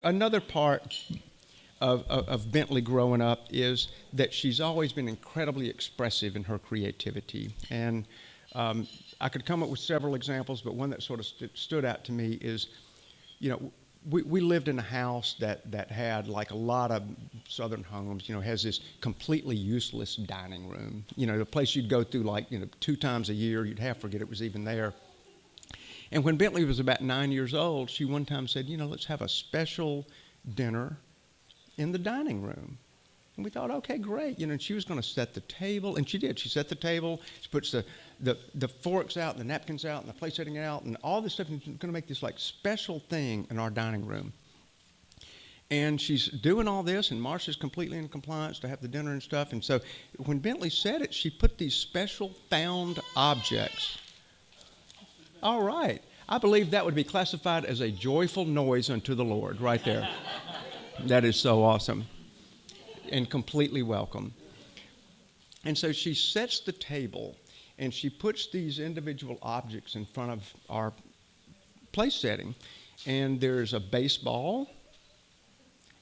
Another part of Bentley growing up is that she's always been incredibly expressive in her creativity. And I could come up with several examples, but one that sort of stood out to me is, we lived in a house that had, like a lot of southern homes, has this completely useless dining room. The place you'd go through like, 2 times a year, you'd half forget it was even there. And when Bentley was about 9 years old, she one time said, let's have a special dinner in the dining room. And we thought, okay, great. And she was going to set the table, and she did. She set the table. She puts the forks out, and the napkins out, and the plate setting out, and all this stuff. And she's going to make this like special thing in our dining room. And she's doing all this, and Marcia's completely in compliance to have the dinner and stuff. And so when Bentley said it, she put these special found objects. All right. I believe that would be classified as a joyful noise unto the Lord right there. That is so awesome and completely welcome. And so she sets the table, and she puts these individual objects in front of our place setting. And there's a baseball,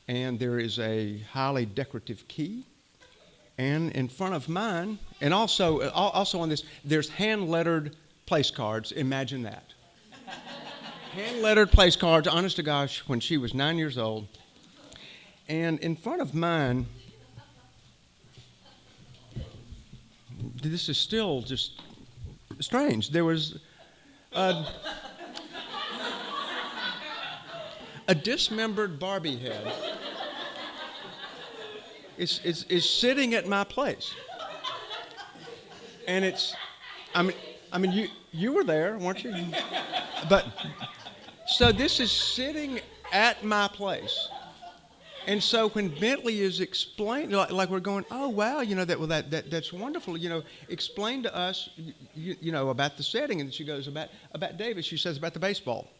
and there is a highly decorative key. And in front of mine, and also on this, there's hand-lettered place cards. Imagine that. Hand-lettered place cards, honest to gosh, when she was 9 years old. And in front of mine, this is still just strange. There was a dismembered Barbie head is sitting at my place. And you were there, weren't you? But so this is sitting at my place. And so when Bentley is explaining, like we're going, oh wow, that's wonderful. Explain to us, about the setting. And she goes about David. She says about the baseball.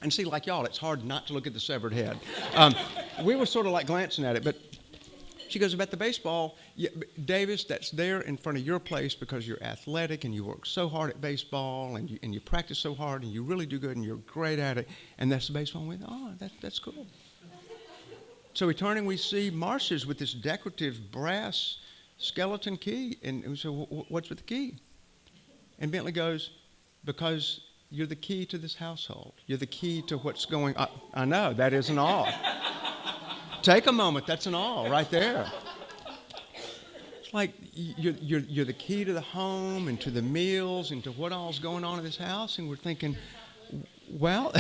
And see, like y'all, it's hard not to look at the severed head. We were sort of like glancing at it, but she goes about the baseball. Yeah, Davis, that's there in front of your place because you're athletic and you work so hard at baseball and you practice so hard and you really do good and you're great at it. And that's the baseball. And we thought, oh, that's cool. So returning, we see Marcia's with this decorative brass skeleton key. And we say, what's with the key? And Bentley goes, because you're the key to this household. You're the key to what's going on. I know, that is an awe. Take a moment, that's an awe right there. It's like you're the key to the home and to the meals and to what all's going on in this house. And we're thinking, well,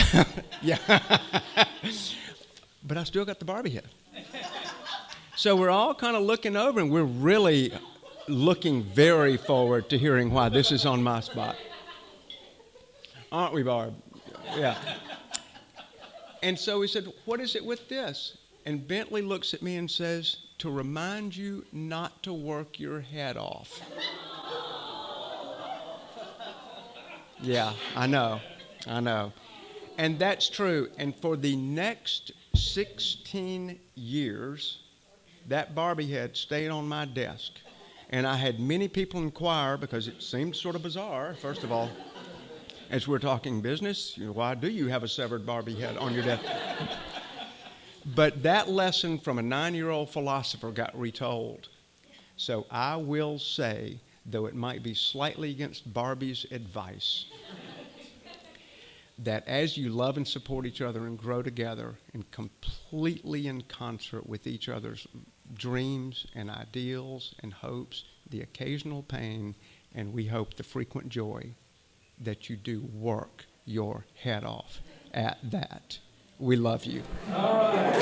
yeah. But I still got the Barbie head. So we're all kind of looking over, and we're really looking very forward to hearing why this is on my spot. Aren't we, Barb? Yeah. And so we said, what is it with this? And Bentley looks at me and says, to remind you not to work your head off. Yeah, I know. And that's true. And for the next 16 years, that Barbie head stayed on my desk. And I had many people inquire, because it seemed sort of bizarre, first of all, as we're talking business, why do you have a severed Barbie head on your desk? But that lesson from a 9-year-old philosopher got retold. So I will say, though it might be slightly against Barbie's advice, that as you love and support each other and grow together and completely in concert with each other's dreams and ideals and hopes, the occasional pain, and we hope the frequent joy, that you do work your head off at that. We love you. All right.